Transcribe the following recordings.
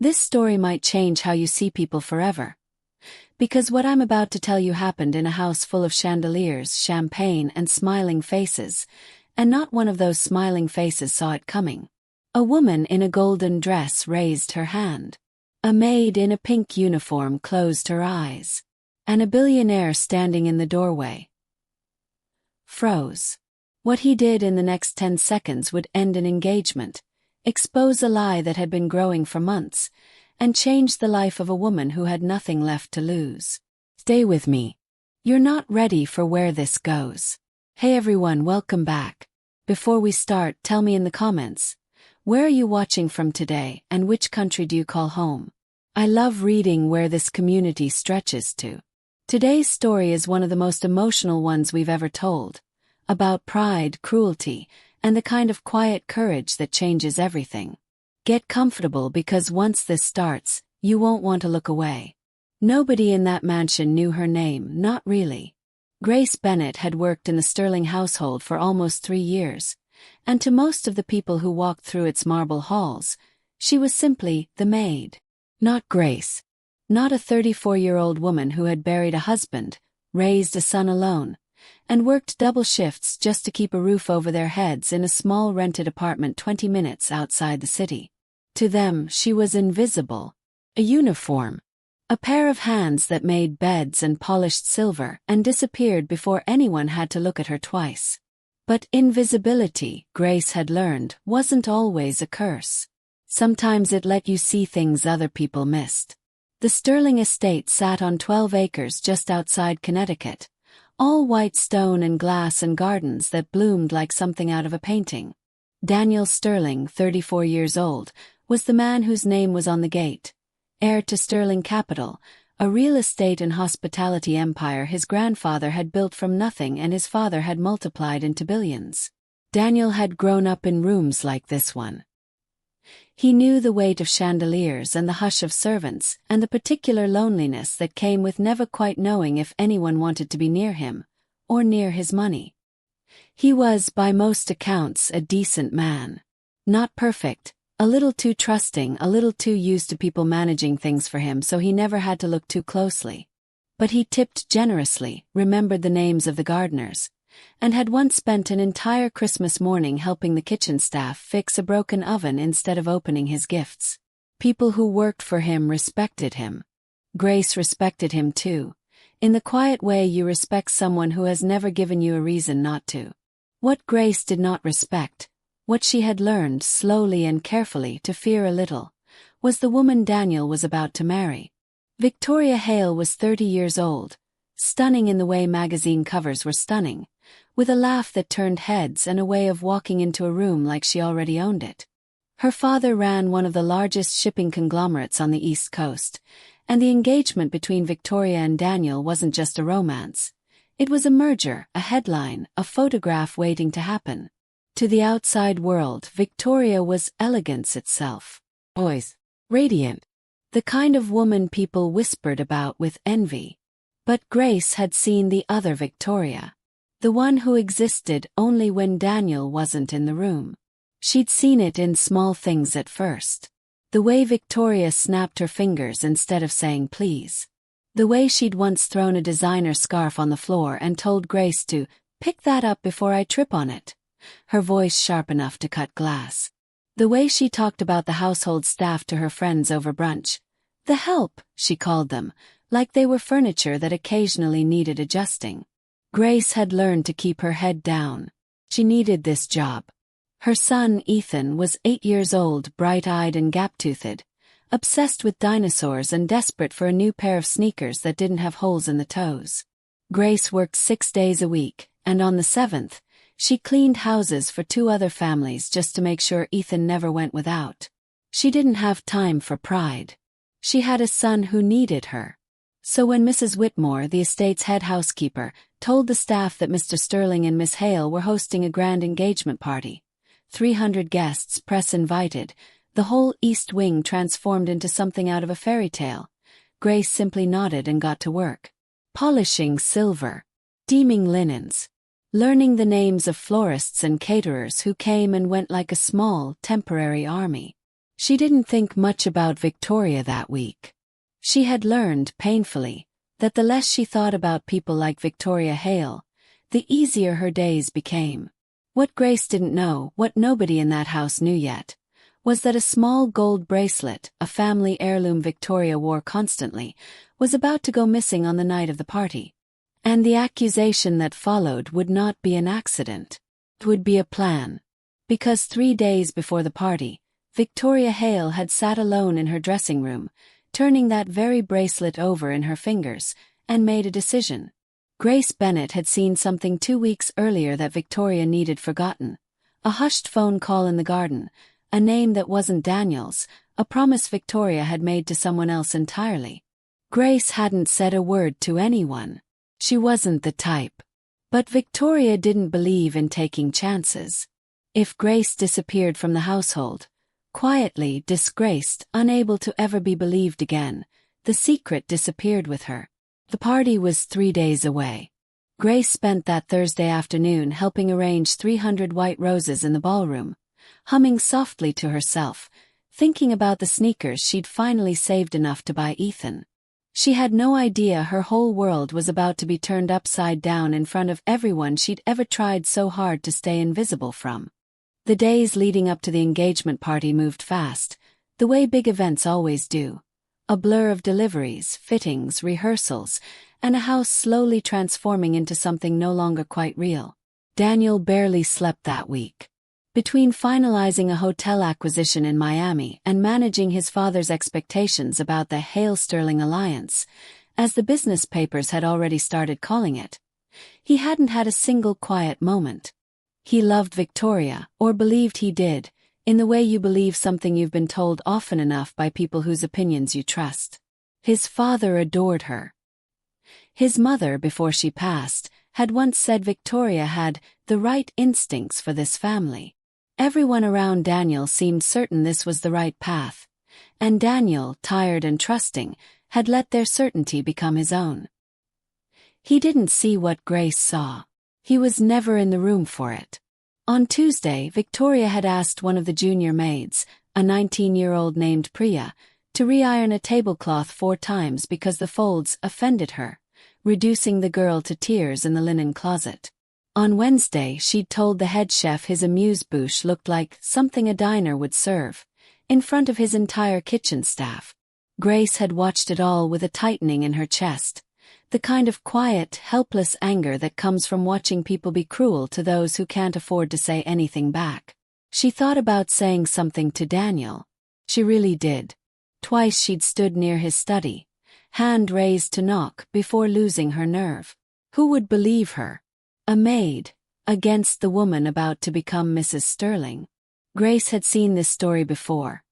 This story might change how you see people forever. Because what I'm about to tell you happened in a house full of chandeliers, champagne, and smiling faces, and not one of those smiling faces saw it coming. A woman in a golden dress raised her hand. A maid in a pink uniform closed her eyes. And a billionaire standing in the doorway froze. What he did in the next 10 seconds would end an engagement, expose a lie that had been growing for months, and change the life of a woman who had nothing left to lose. Stay with me. You're not ready for where this goes. Hey everyone, welcome back. Before we start, tell me in the comments, where are you watching from today and which country do you call home? I love reading where this community stretches to. Today's story is one of the most emotional ones we've ever told, about pride, cruelty, and the kind of quiet courage that changes everything. Get comfortable because once this starts, you won't want to look away. Nobody in that mansion knew her name, not really. Grace Bennett had worked in the Sterling household for almost 3 years, and to most of the people who walked through its marble halls, she was simply the maid. Not Grace. Not a 34-year-old woman who had buried a husband, raised a son alone, and worked double shifts just to keep a roof over their heads in a small rented apartment 20 minutes outside the city. To them, she was invisible. A uniform. A pair of hands that made beds and polished silver and disappeared before anyone had to look at her twice. But invisibility, Grace had learned, wasn't always a curse. Sometimes it let you see things other people missed. The Sterling estate sat on 12 acres just outside Connecticut, all white stone and glass and gardens that bloomed like something out of a painting. Daniel Sterling, 34 years old, was the man whose name was on the gate. Heir to Sterling Capital, a real estate and hospitality empire his grandfather had built from nothing and his father had multiplied into billions. Daniel had grown up in rooms like this one. He knew the weight of chandeliers and the hush of servants and the particular loneliness that came with never quite knowing if anyone wanted to be near him, or near his money. He was, by most accounts, a decent man. Not perfect, a little too trusting, a little too used to people managing things for him so he never had to look too closely. But he tipped generously, remembered the names of the gardeners, and had once spent an entire Christmas morning helping the kitchen staff fix a broken oven instead of opening his gifts. People who worked for him respected him. Grace respected him too, in the quiet way you respect someone who has never given you a reason not to. What Grace did not respect, what she had learned slowly and carefully to fear a little, was the woman Daniel was about to marry. Victoria Hale was 30 years old, stunning in the way magazine covers were stunning, with a laugh that turned heads and a way of walking into a room like she already owned it. Her father ran one of the largest shipping conglomerates on the East Coast, and the engagement between Victoria and Daniel wasn't just a romance. It was a merger, a headline, a photograph waiting to happen. To the outside world, Victoria was elegance itself. Poised, radiant. The kind of woman people whispered about with envy. But Grace had seen the other Victoria. The one who existed only when Daniel wasn't in the room. She'd seen it in small things at first. The way Victoria snapped her fingers instead of saying please. The way she'd once thrown a designer scarf on the floor and told Grace to pick that up before I trip on it. Her voice sharp enough to cut glass. The way she talked about the household staff to her friends over brunch. The help, she called them, like they were furniture that occasionally needed adjusting. Grace had learned to keep her head down. She needed this job. Her son, Ethan, was 8 years old, bright-eyed and gap-toothed, obsessed with dinosaurs and desperate for a new pair of sneakers that didn't have holes in the toes. Grace worked 6 days a week, and on the 7th, she cleaned houses for 2 other families just to make sure Ethan never went without. She didn't have time for pride. She had a son who needed her. So when Mrs. Whitmore, the estate's head housekeeper, told the staff that Mr. Sterling and Miss Hale were hosting a grand engagement party, 300 guests, press invited, the whole East Wing transformed into something out of a fairy tale, Grace simply nodded and got to work. Polishing silver, steaming linens, learning the names of florists and caterers who came and went like a small, temporary army. She didn't think much about Victoria that week. She had learned, painfully, that the less she thought about people like Victoria Hale, the easier her days became. What Grace didn't know, what nobody in that house knew yet, was that a small gold bracelet, a family heirloom Victoria wore constantly, was about to go missing on the night of the party. And the accusation that followed would not be an accident. It would be a plan. Because 3 days before the party, Victoria Hale had sat alone in her dressing room, turning that very bracelet over in her fingers, and made a decision. Grace Bennett had seen something 2 weeks earlier that Victoria needed forgotten. A hushed phone call in the garden, a name that wasn't Daniel's, a promise Victoria had made to someone else entirely. Grace hadn't said a word to anyone. She wasn't the type. But Victoria didn't believe in taking chances. If Grace disappeared from the household, quietly, disgraced, unable to ever be believed again, the secret disappeared with her. The party was 3 days away. Grace spent that Thursday afternoon helping arrange 300 white roses in the ballroom, humming softly to herself, thinking about the sneakers she'd finally saved enough to buy Ethan. She had no idea her whole world was about to be turned upside down in front of everyone she'd ever tried so hard to stay invisible from. The days leading up to the engagement party moved fast, the way big events always do. A blur of deliveries, fittings, rehearsals, and a house slowly transforming into something no longer quite real. Daniel barely slept that week. Between finalizing a hotel acquisition in Miami and managing his father's expectations about the Hale-Sterling alliance, as the business papers had already started calling it, he hadn't had a single quiet moment. He loved Victoria, or believed he did, in the way you believe something you've been told often enough by people whose opinions you trust. His father adored her. His mother, before she passed, had once said Victoria had the right instincts for this family. Everyone around Daniel seemed certain this was the right path, and Daniel, tired and trusting, had let their certainty become his own. He didn't see what Grace saw. He was never in the room for it. On Tuesday, Victoria had asked one of the junior maids, a 19-year-old named Priya, to re-iron a tablecloth 4 times because the folds offended her, reducing the girl to tears in the linen closet. On Wednesday, she'd told the head chef his amuse-bouche looked like something a diner would serve, in front of his entire kitchen staff. Grace had watched it all with a tightening in her chest. The kind of quiet, helpless anger that comes from watching people be cruel to those who can't afford to say anything back. She thought about saying something to Daniel. She really did. Twice she'd stood near his study, hand raised to knock, before losing her nerve. Who would believe her? A maid, against the woman about to become Mrs. Sterling. Grace had seen this story before.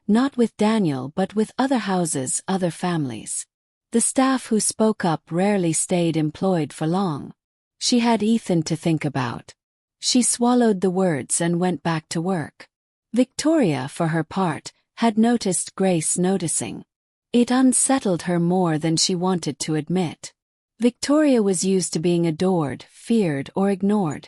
Not with Daniel but with other houses, other families. The staff who spoke up rarely stayed employed for long. She had Ethan to think about. She swallowed the words and went back to work. Victoria, for her part, had noticed Grace noticing. It unsettled her more than she wanted to admit. Victoria was used to being adored, feared, or ignored,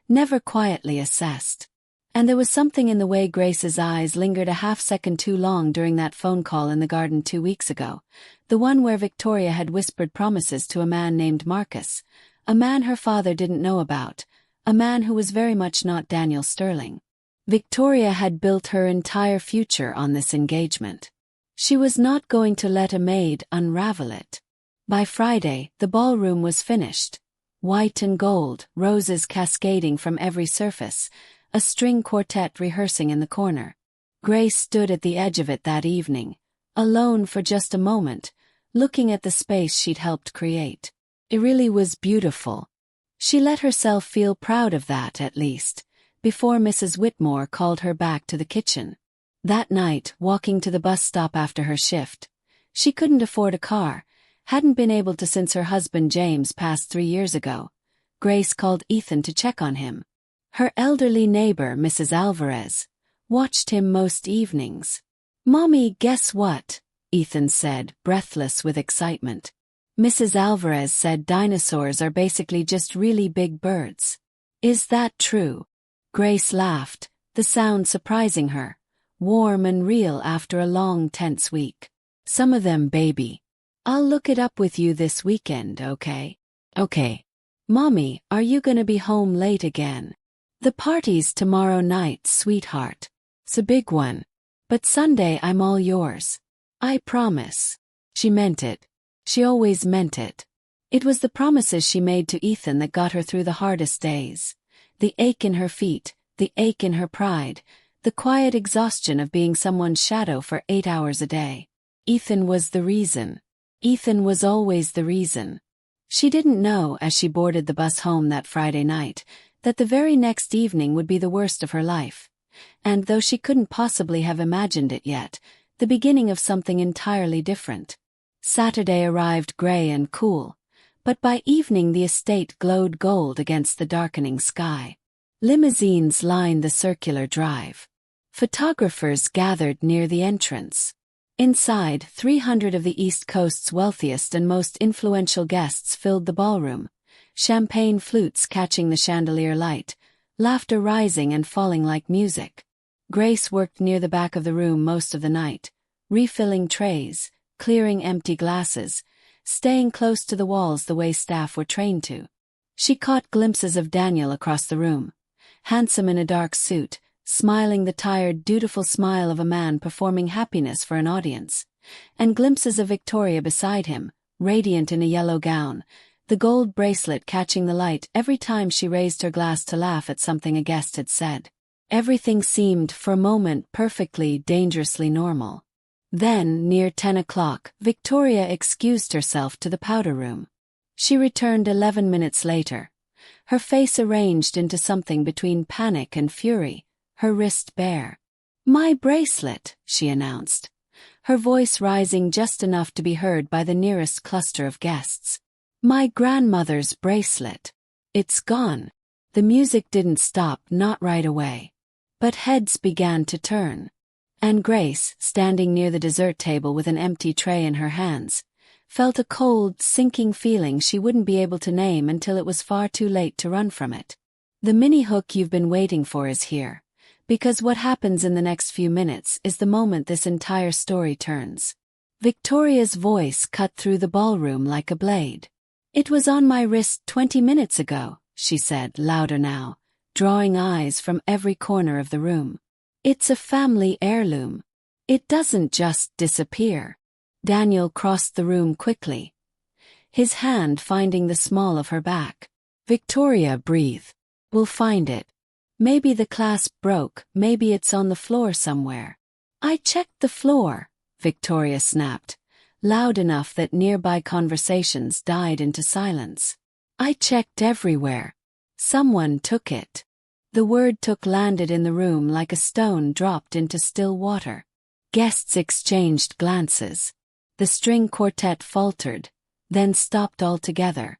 never quietly assessed. And there was something in the way Grace's eyes lingered a half-second too long during that phone call in the garden 2 weeks ago, the one where Victoria had whispered promises to a man named Marcus, a man her father didn't know about, a man who was very much not Daniel Sterling. Victoria had built her entire future on this engagement. She was not going to let a maid unravel it. By Friday, the ballroom was finished. White and gold, roses cascading from every surface, a string quartet rehearsing in the corner. Grace stood at the edge of it that evening, alone for just a moment, looking at the space she'd helped create. It really was beautiful. She let herself feel proud of that, at least, before Mrs. Whitmore called her back to the kitchen. That night, walking to the bus stop after her shift, she couldn't afford a car, hadn't been able to since her husband James passed 3 years ago. Grace called Ethan to check on him. Her elderly neighbor, Mrs. Alvarez, watched him most evenings. "Mommy, guess what?" Ethan said, breathless with excitement. Mrs. Alvarez said dinosaurs are basically just really big birds. "Is that true?" Grace laughed, the sound surprising her. warm and real after a long, tense week. Some of them, baby. I'll look it up with you this weekend, okay? Okay. Mommy, are you gonna be home late again? The party's tomorrow night, sweetheart. It's a big one. But Sunday I'm all yours. I promise. She meant it. She always meant it. It was the promises she made to Ethan that got her through the hardest days. The ache in her feet, the ache in her pride, the quiet exhaustion of being someone's shadow for 8 hours a day. Ethan was the reason. Ethan was always the reason. She didn't know, as she boarded the bus home that Friday night, that the very next evening would be the worst of her life. And though she couldn't possibly have imagined it yet, the beginning of something entirely different. Saturday arrived gray and cool, but by evening the estate glowed gold against the darkening sky. Limousines lined the circular drive. Photographers gathered near the entrance. Inside, 300 of the East Coast's wealthiest and most influential guests filled the ballroom, champagne flutes catching the chandelier light, laughter rising and falling like music. Grace worked near the back of the room most of the night, refilling trays, clearing empty glasses, staying close to the walls the way staff were trained to. She caught glimpses of Daniel across the room, handsome in a dark suit, smiling the tired, dutiful smile of a man performing happiness for an audience, and glimpses of Victoria beside him, radiant in a yellow gown, the gold bracelet catching the light every time she raised her glass to laugh at something a guest had said. Everything seemed, for a moment, perfectly, dangerously normal. Then, near 10 o'clock, Victoria excused herself to the powder room. She returned 11 minutes later, her face arranged into something between panic and fury, her wrist bare. "My bracelet," she announced, her voice rising just enough to be heard by the nearest cluster of guests. "My grandmother's bracelet. It's gone." The music didn't stop, not right away. But heads began to turn. And Grace, standing near the dessert table with an empty tray in her hands, felt a cold, sinking feeling she wouldn't be able to name until it was far too late to run from it. The mini hook you've been waiting for is here. Because what happens in the next few minutes is the moment this entire story turns. Victoria's voice cut through the ballroom like a blade. "It was on my wrist 20 minutes ago," she said, louder now, drawing eyes from every corner of the room. "It's a family heirloom. It doesn't just disappear." Daniel crossed the room quickly, his hand finding the small of her back. "Victoria, breathe. We'll find it. Maybe the clasp broke, maybe it's on the floor somewhere." "I checked the floor," Victoria snapped, loud enough that nearby conversations died into silence. "I checked everywhere. Someone took it." The word "took" landed in the room like a stone dropped into still water. Guests exchanged glances. The string quartet faltered, then stopped altogether.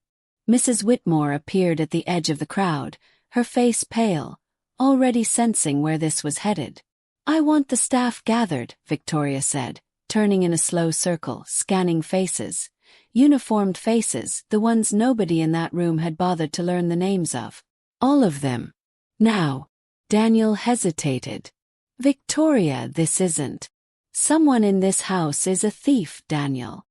Mrs. Whitmore appeared at the edge of the crowd, her face pale, already sensing where this was headed. "I want the staff gathered," Victoria said, turning in a slow circle, scanning faces. Uniformed faces, the ones nobody in that room had bothered to learn the names of. All of them. Now. Daniel hesitated. "Victoria, this isn't. Someone in this house is a thief, Daniel."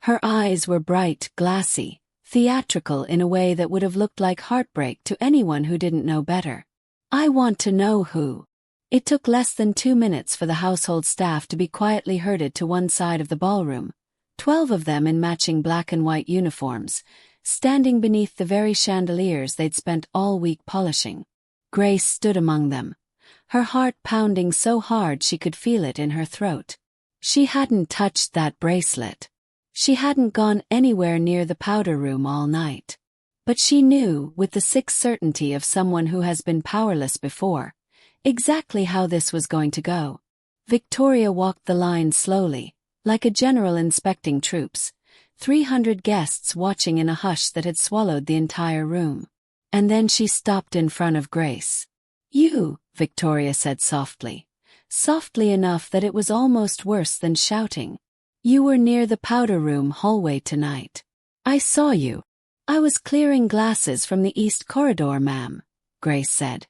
Her eyes were bright, glassy, theatrical in a way that would have looked like heartbreak to anyone who didn't know better. "I want to know who." It took less than 2 minutes for the household staff to be quietly herded to one side of the ballroom, 12 of them in matching black and white uniforms, standing beneath the very chandeliers they'd spent all week polishing. Grace stood among them, her heart pounding so hard she could feel it in her throat. She hadn't touched that bracelet. She hadn't gone anywhere near the powder room all night. But she knew, with the sick certainty of someone who has been powerless before, exactly how this was going to go. Victoria walked the line slowly, like a general inspecting troops, 300 guests watching in a hush that had swallowed the entire room. And then she stopped in front of Grace. "You," Victoria said softly enough that it was almost worse than shouting. "You were near the powder room hallway tonight. I saw you." "I was clearing glasses from the East Corridor, ma'am," Grace said,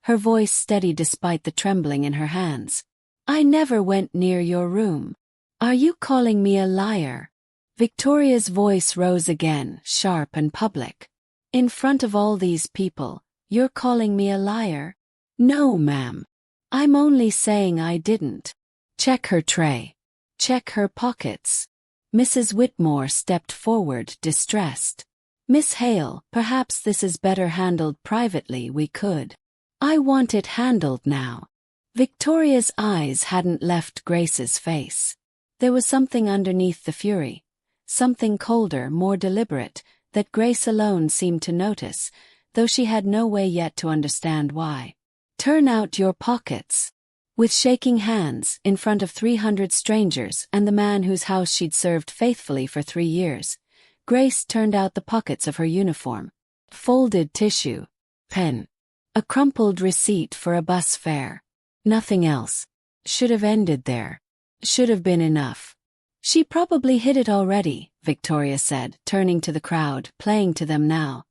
her voice steady despite the trembling in her hands. I never went near your room. Are you calling me a liar? Victoria's voice rose again, sharp and public. In front of all these people, you're calling me a liar? No, ma'am. I'm only saying I didn't. Check her tray. Check her pockets. Mrs. Whitmore stepped forward, distressed. Miss Hale, perhaps this is better handled privately, we could. I want it handled now. Victoria's eyes hadn't left Grace's face. There was something underneath the fury, something colder, more deliberate, that Grace alone seemed to notice, though she had no way yet to understand why. Turn out your pockets. With shaking hands, in front of 300 strangers and the man whose house she'd served faithfully for 3 years, Grace turned out the pockets of her uniform. Folded tissue. Pen. A crumpled receipt for a bus fare. Nothing else. Should have ended there. Should have been enough. She probably hid it already, Victoria said, turning to the crowd, playing to them now,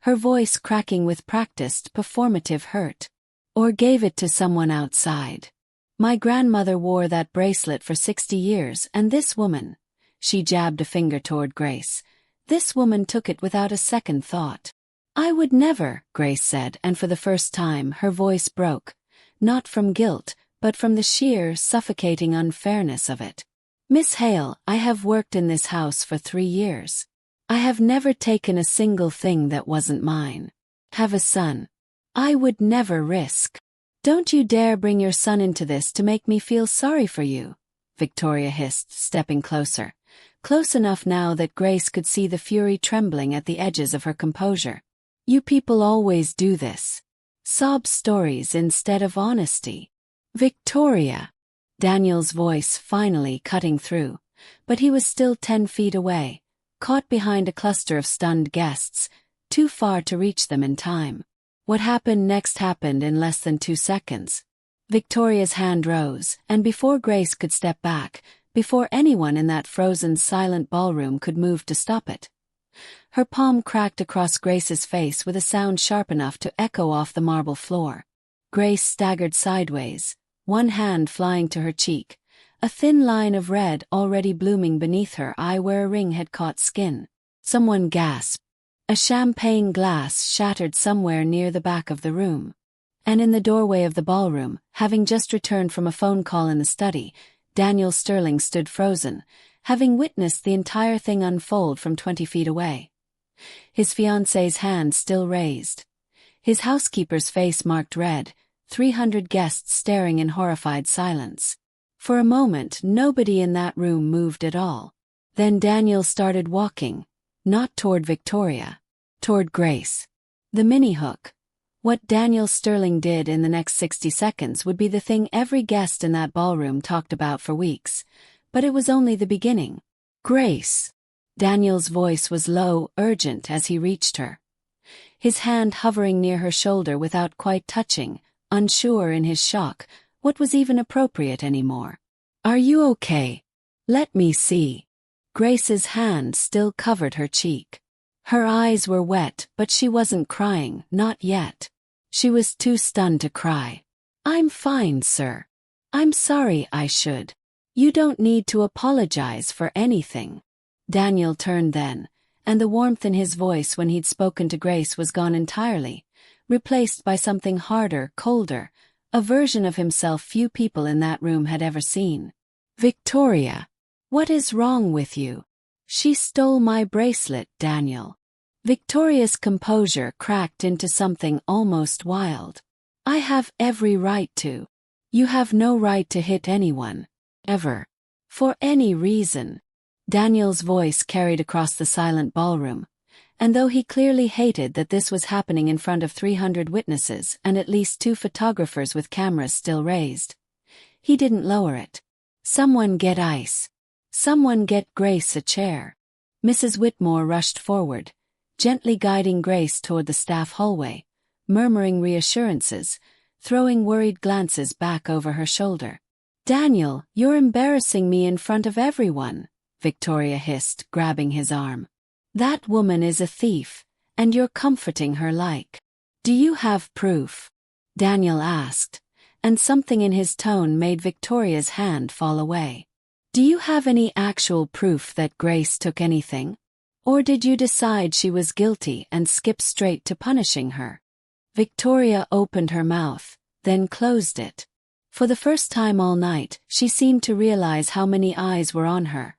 her voice cracking with practiced, performative hurt. Or gave it to someone outside. My grandmother wore that bracelet for 60 years, and this woman, she jabbed a finger toward Grace, this woman took it without a second thought. I would never, Grace said, and for the first time her voice broke, not from guilt, but from the sheer, suffocating unfairness of it. Miss Hale, I have worked in this house for 3 years. I have never taken a single thing that wasn't mine. Have a son. I would never risk. Don't you dare bring your son into this to make me feel sorry for you, Victoria hissed, stepping closer. Close enough now that Grace could see the fury trembling at the edges of her composure. You people always do this. Sob stories instead of honesty. Victoria. Daniel's voice finally cutting through, but he was still 10 feet away, caught behind a cluster of stunned guests, too far to reach them in time. What happened next happened in less than 2 seconds. Victoria's hand rose, and before Grace could step back, before anyone in that frozen, silent ballroom could move to stop it, her palm cracked across Grace's face with a sound sharp enough to echo off the marble floor. Grace staggered sideways, one hand flying to her cheek, a thin line of red already blooming beneath her eye where a ring had caught skin. Someone gasped. A champagne glass shattered somewhere near the back of the room. And in the doorway of the ballroom, having just returned from a phone call in the study, Daniel Sterling stood frozen, having witnessed the entire thing unfold from 20 feet away. His fiancée's hand still raised. His housekeeper's face marked red, 300 guests staring in horrified silence. For a moment, nobody in that room moved at all. Then Daniel started walking, not toward Victoria, toward Grace. The mini-hook. What Daniel Sterling did in the next 60 seconds would be the thing every guest in that ballroom talked about for weeks, but it was only the beginning. Grace. Daniel's voice was low, urgent as he reached her. His hand hovering near her shoulder without quite touching, unsure in his shock, what was even appropriate anymore. Are you okay? Let me see. Grace's hand still covered her cheek. Her eyes were wet, but she wasn't crying, not yet. She was too stunned to cry. I'm fine, sir. I'm sorry I should. You don't need to apologize for anything. Daniel turned then, and the warmth in his voice when he'd spoken to Grace was gone entirely, replaced by something harder, colder, a version of himself few people in that room had ever seen. Victoria. What is wrong with you? She stole my bracelet, Daniel. Victoria's composure cracked into something almost wild. I have every right to. You have no right to hit anyone. Ever. For any reason. Daniel's voice carried across the silent ballroom, and though he clearly hated that this was happening in front of 300 witnesses and at least 2 photographers with cameras still raised, he didn't lower it. Someone get ice. Someone get Grace a chair. Mrs. Whitmore rushed forward, gently guiding Grace toward the staff hallway, murmuring reassurances, throwing worried glances back over her shoulder. Daniel, you're embarrassing me in front of everyone, Victoria hissed, grabbing his arm. That woman is a thief, and you're comforting her like. Do you have proof? Daniel asked, and something in his tone made Victoria's hand fall away. "Do you have any actual proof that Grace took anything? Or did you decide she was guilty and skip straight to punishing her?" Victoria opened her mouth, then closed it. For the first time all night, she seemed to realize how many eyes were on her.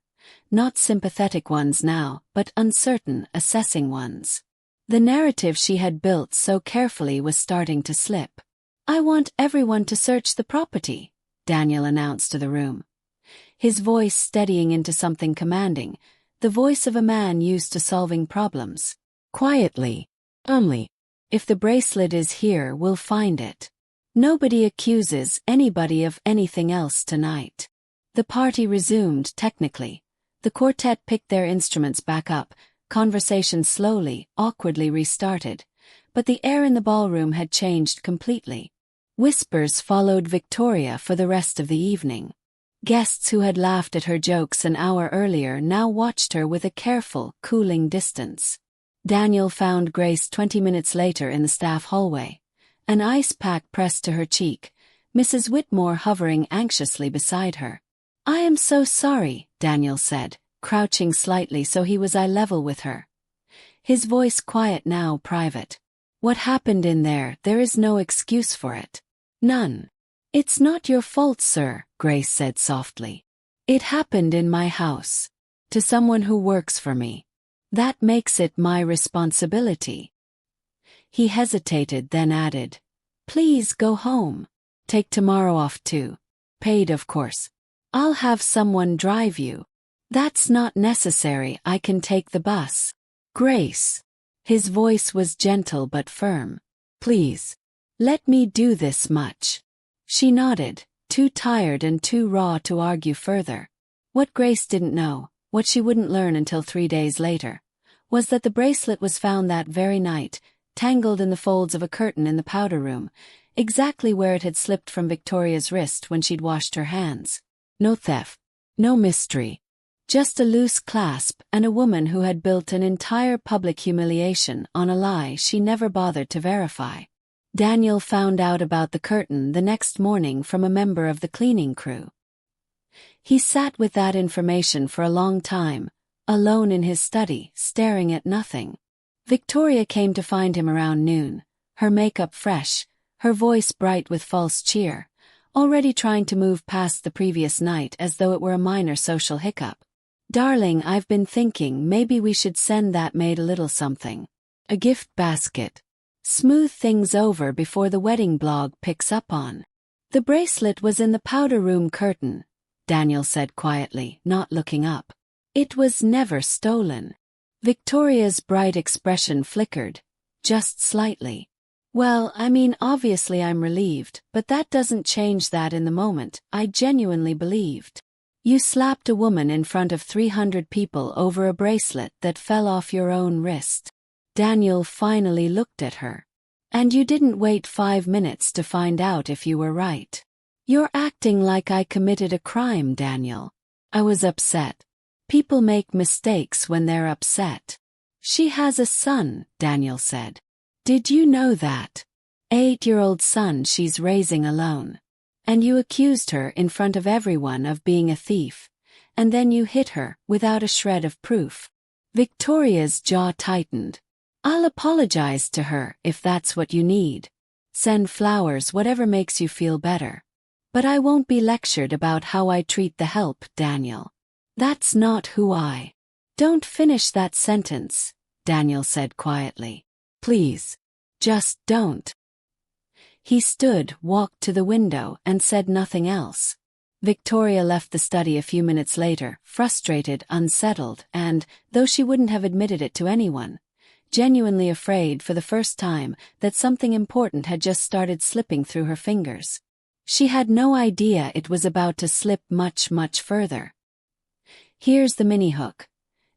Not sympathetic ones now, but uncertain, assessing ones. The narrative she had built so carefully was starting to slip. "I want everyone to search the property," Daniel announced to the room. His voice steadying into something commanding, the voice of a man used to solving problems. "Quietly. Only. If the bracelet is here, we'll find it. Nobody accuses anybody of anything else tonight." The party resumed technically. The quartet picked their instruments back up, conversation slowly, awkwardly restarted, but the air in the ballroom had changed completely. Whispers followed Victoria for the rest of the evening. Guests who had laughed at her jokes an hour earlier now watched her with a careful, cooling distance. Daniel found Grace 20 minutes later in the staff hallway. An ice pack pressed to her cheek, Mrs. Whitmore hovering anxiously beside her. "I am so sorry," Daniel said, crouching slightly so he was eye level with her. His voice quiet now, private. "What happened in there, there is no excuse for it. None." "It's not your fault, sir," Grace said softly. "It happened in my house. To someone who works for me. That makes it my responsibility." He hesitated, then added, "Please go home. Take tomorrow off too. Paid, of course. I'll have someone drive you." "That's not necessary, I can take the bus." "Grace." His voice was gentle but firm. "Please. Let me do this much." She nodded, too tired and too raw to argue further. What Grace didn't know, what she wouldn't learn until 3 days later, was that the bracelet was found that very night, tangled in the folds of a curtain in the powder room, exactly where it had slipped from Victoria's wrist when she'd washed her hands. No theft. No mystery. Just a loose clasp and a woman who had built an entire public humiliation on a lie she never bothered to verify. Daniel found out about the curtain the next morning from a member of the cleaning crew. He sat with that information for a long time, alone in his study, staring at nothing. Victoria came to find him around noon, her makeup fresh, her voice bright with false cheer, already trying to move past the previous night as though it were a minor social hiccup. "Darling, I've been thinking maybe we should send that maid a little something. A gift basket. Smooth things over before the wedding blog picks up on." "The bracelet was in the powder room curtain," Daniel said quietly, not looking up. "It was never stolen." Victoria's bright expression flickered, just slightly. "Well, I mean, obviously I'm relieved, but that doesn't change that in the moment, I genuinely believed. You slapped a woman in front of 300 people over a bracelet that fell off your own wrist." Daniel finally looked at her. "And you didn't wait 5 minutes to find out if you were right. You're acting like I committed a crime, Daniel." "I was upset. People make mistakes when they're upset." "She has a son," Daniel said. "Did you know that? 8-year-old son she's raising alone. And you accused her in front of everyone of being a thief, and then you hit her without a shred of proof." Victoria's jaw tightened. "I'll apologize to her if that's what you need. Send flowers, whatever makes you feel better. But I won't be lectured about how I treat the help, Daniel. That's not who I." "Don't finish that sentence," Daniel said quietly. "Please. Just don't." He stood, walked to the window, and said nothing else. Victoria left the study a few minutes later, frustrated, unsettled, and, though she wouldn't have admitted it to anyone, genuinely afraid for the first time that something important had just started slipping through her fingers. She had no idea it was about to slip much, much further. Here's the mini-hook.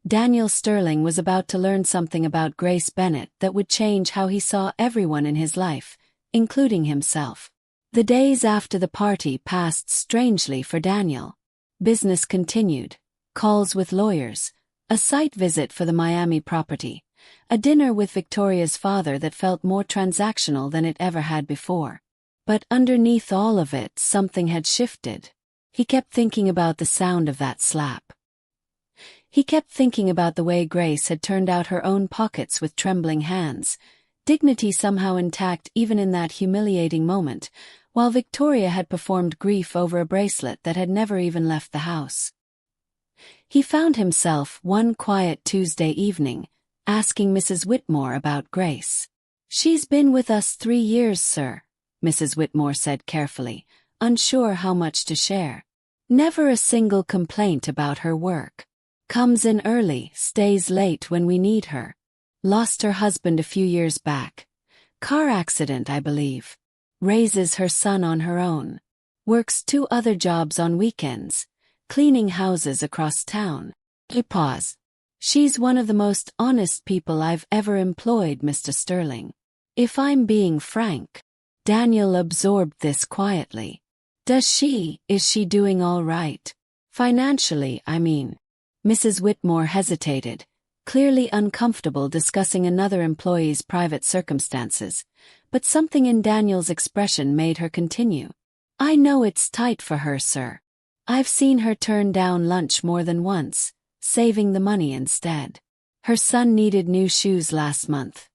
Daniel Sterling was about to learn something about Grace Bennett that would change how he saw everyone in his life, including himself. The days after the party passed strangely for Daniel. Business continued, calls with lawyers, a site visit for the Miami property, a dinner with Victoria's father that felt more transactional than it ever had before. But underneath all of it, something had shifted. He kept thinking about the sound of that slap. He kept thinking about the way Grace had turned out her own pockets with trembling hands, dignity somehow intact even in that humiliating moment, while Victoria had performed grief over a bracelet that had never even left the house. He found himself, one quiet Tuesday evening, asking Mrs. Whitmore about Grace. "She's been with us 3 years, sir," Mrs. Whitmore said carefully, unsure how much to share. "Never a single complaint about her work. Comes in early, stays late when we need her. Lost her husband a few years back. Car accident, I believe. Raises her son on her own. Works 2 other jobs on weekends, cleaning houses across town." He paused. "She's one of the most honest people I've ever employed, Mr. Sterling. If I'm being frank." Daniel absorbed this quietly. Is she doing all right? Financially, I mean." Mrs. Whitmore hesitated, clearly uncomfortable discussing another employee's private circumstances, but something in Daniel's expression made her continue. "I know it's tight for her, sir. I've seen her turn down lunch more than once, saving the money instead. Her son needed new shoes last month.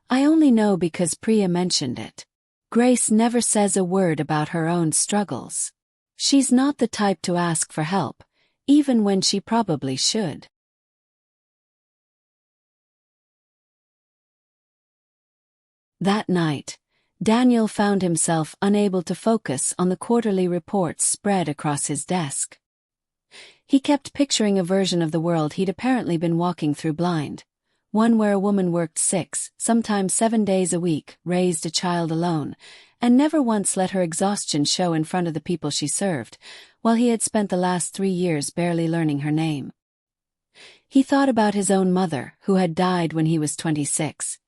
I only know because Priya mentioned it. Grace never says a word about her own struggles. She's not the type to ask for help, even when she probably should." That night, Daniel found himself unable to focus on the quarterly reports spread across his desk. He kept picturing a version of the world he'd apparently been walking through blind, one where a woman worked 6, sometimes 7 days a week, raised a child alone, and never once let her exhaustion show in front of the people she served, while he had spent the last 3 years barely learning her name. He thought about his own mother, who had died when he was 26,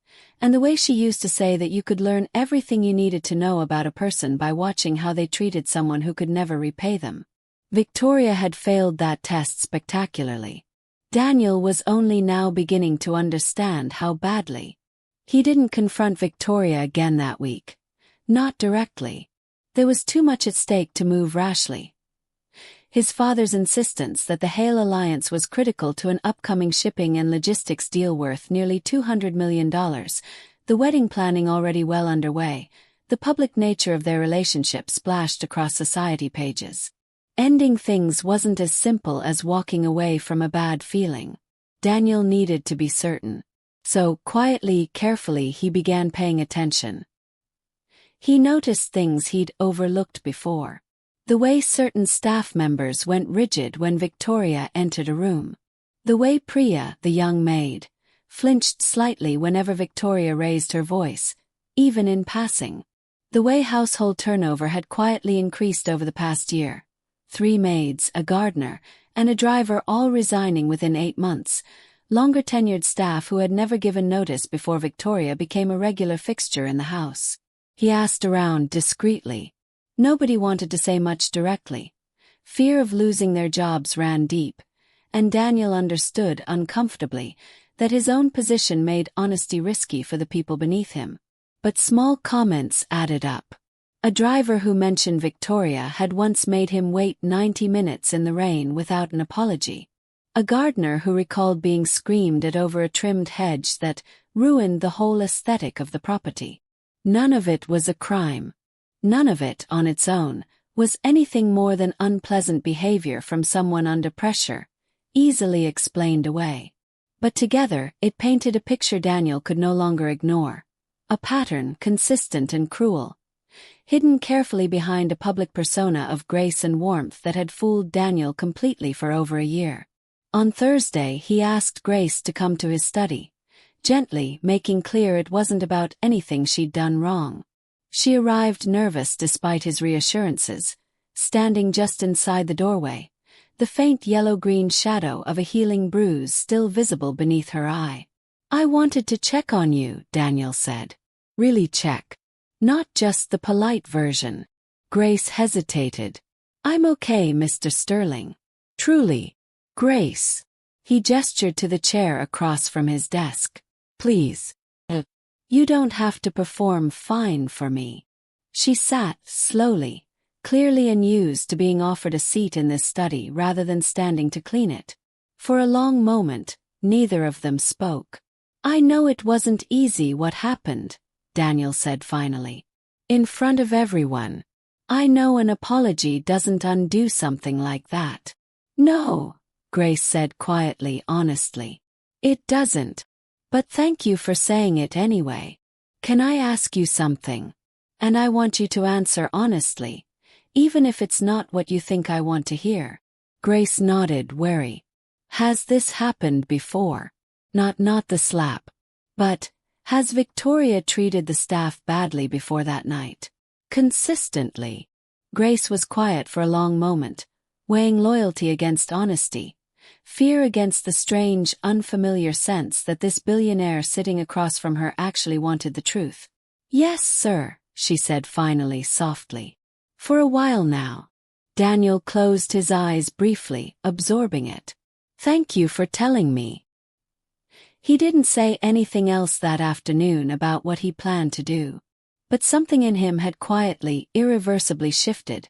and the way she used to say that you could learn everything you needed to know about a person by watching how they treated someone who could never repay them. Victoria had failed that test spectacularly. Daniel was only now beginning to understand how badly. He didn't confront Victoria again that week. Not directly. There was too much at stake to move rashly. His father's insistence that the Hale alliance was critical to an upcoming shipping and logistics deal worth nearly $200 million, the wedding planning already well underway, the public nature of their relationship splashed across society pages. Ending things wasn't as simple as walking away from a bad feeling. Daniel needed to be certain. So, quietly, carefully, he began paying attention. He noticed things he'd overlooked before. The way certain staff members went rigid when Victoria entered a room. The way Priya, the young maid, flinched slightly whenever Victoria raised her voice, even in passing. The way household turnover had quietly increased over the past year. 3 maids, a gardener, and a driver all resigning within 8 months. Longer tenured staff who had never given notice before Victoria became a regular fixture in the house. He asked around discreetly. Nobody wanted to say much directly. Fear of losing their jobs ran deep, and Daniel understood uncomfortably that his own position made honesty risky for the people beneath him. But small comments added up. A driver who mentioned Victoria had once made him wait 90 minutes in the rain without an apology. A gardener who recalled being screamed at over a trimmed hedge that ruined the whole aesthetic of the property. None of it was a crime. None of it, on its own, was anything more than unpleasant behavior from someone under pressure, easily explained away. But together, it painted a picture Daniel could no longer ignore. A pattern consistent and cruel, hidden carefully behind a public persona of grace and warmth that had fooled Daniel completely for over a year. On Thursday, he asked Grace to come to his study, gently making clear it wasn't about anything she'd done wrong. She arrived nervous despite his reassurances, standing just inside the doorway, the faint yellow-green shadow of a healing bruise still visible beneath her eye. "I wanted to check on you," Daniel said. "Really check. Not just the polite version." Grace hesitated. "I'm okay, Mr. Sterling. Truly. Grace." He gestured to the chair across from his desk. "Please. You don't have to perform fine for me." She sat, slowly, clearly unused to being offered a seat in this study rather than standing to clean it. For a long moment, neither of them spoke. "I know it wasn't easy what happened," Daniel said finally. "In front of everyone. I know an apology doesn't undo something like that." "No," Grace said quietly, honestly. "It doesn't. But thank you for saying it anyway. Can I ask you something? And I want you to answer honestly, even if it's not what you think I want to hear." Grace nodded, wary. "Has this happened before? Not the slap. But, has Victoria treated the staff badly before that night?" "Consistently." Grace was quiet for a long moment, weighing loyalty against honesty, fear against the strange, unfamiliar sense that this billionaire sitting across from her actually wanted the truth. "Yes, sir," she said finally, softly. "For a while now." Daniel closed his eyes briefly, absorbing it. "Thank you for telling me." He didn't say anything else that afternoon about what he planned to do. But something in him had quietly, irreversibly shifted,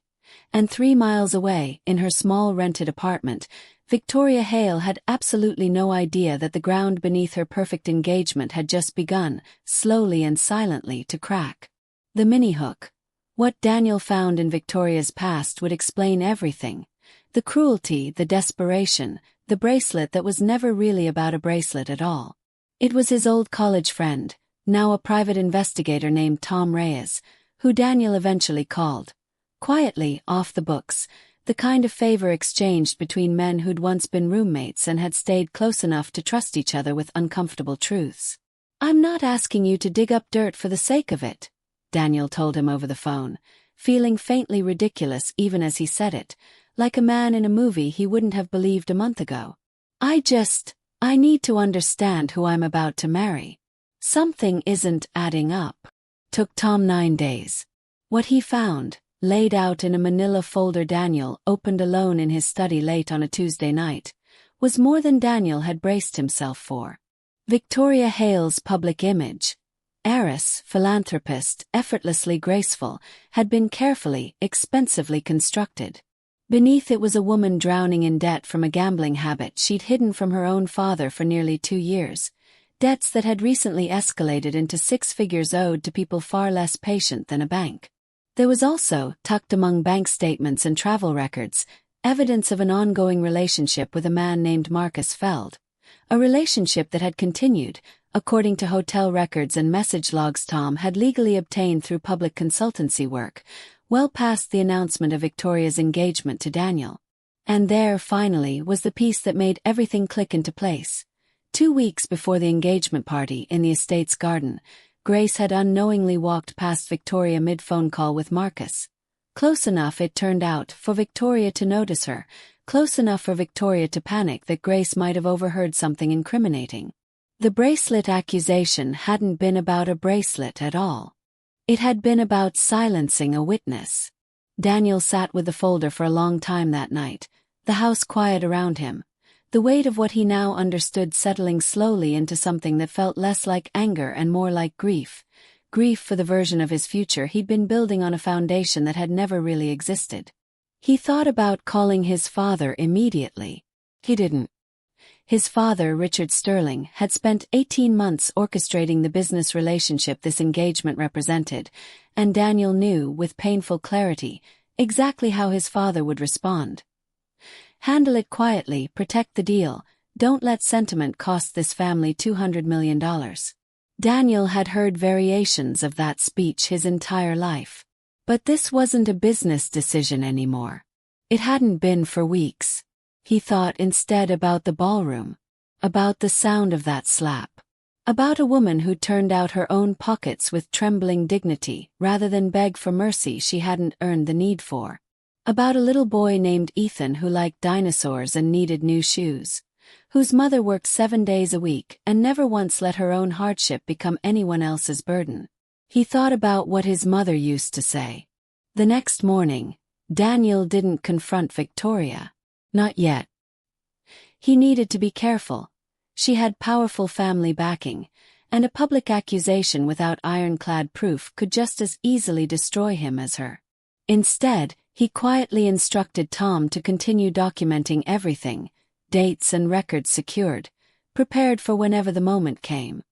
and 3 miles away, in her small rented apartment, Victoria Hale had absolutely no idea that the ground beneath her perfect engagement had just begun, slowly and silently, to crack. The mini-hook. What Daniel found in Victoria's past would explain everything. The cruelty, the desperation, the bracelet that was never really about a bracelet at all. It was his old college friend, now a private investigator named Tom Reyes, who Daniel eventually called. Quietly, off the books, the kind of favor exchanged between men who'd once been roommates and had stayed close enough to trust each other with uncomfortable truths. "I'm not asking you to dig up dirt for the sake of it," Daniel told him over the phone, feeling faintly ridiculous even as he said it, like a man in a movie he wouldn't have believed a month ago. I need to understand who I'm about to marry. Something isn't adding up." Took Tom 9 days. What he found, laid out in a manila folder Daniel opened alone in his study late on a Tuesday night, was more than Daniel had braced himself for. Victoria Hale's public image, heiress, philanthropist, effortlessly graceful, had been carefully, expensively constructed. Beneath it was a woman drowning in debt from a gambling habit she'd hidden from her own father for nearly 2 years, debts that had recently escalated into 6 figures owed to people far less patient than a bank. There was also, tucked among bank statements and travel records, evidence of an ongoing relationship with a man named Marcus Feld, a relationship that had continued, according to hotel records and message logs Tom had legally obtained through public consultancy work, well past the announcement of Victoria's engagement to Daniel. And there, finally, was the piece that made everything click into place. 2 weeks before the engagement party in the estate's garden, Grace had unknowingly walked past Victoria mid-phone call with Marcus. Close enough, it turned out, for Victoria to notice her, close enough for Victoria to panic that Grace might have overheard something incriminating. The bracelet accusation hadn't been about a bracelet at all. It had been about silencing a witness. Daniel sat with the folder for a long time that night, the house quiet around him, the weight of what he now understood settling slowly into something that felt less like anger and more like grief. Grief for the version of his future he'd been building on a foundation that had never really existed. He thought about calling his father immediately. He didn't. His father, Richard Sterling, had spent 18 months orchestrating the business relationship this engagement represented, and Daniel knew, with painful clarity, exactly how his father would respond. Handle it quietly, protect the deal, don't let sentiment cost this family $200 million. Daniel had heard variations of that speech his entire life. But this wasn't a business decision anymore. It hadn't been for weeks. He thought instead about the ballroom. About the sound of that slap. About a woman who turned out her own pockets with trembling dignity rather than beg for mercy she hadn't earned the need for. About a little boy named Ethan who liked dinosaurs and needed new shoes, whose mother worked 7 days a week and never once let her own hardship become anyone else's burden. He thought about what his mother used to say. The next morning, Daniel didn't confront Victoria. Not yet. He needed to be careful. She had powerful family backing, and a public accusation without ironclad proof could just as easily destroy him as her. Instead, he quietly instructed Tom to continue documenting everything, dates and records secured, prepared for whenever the moment came.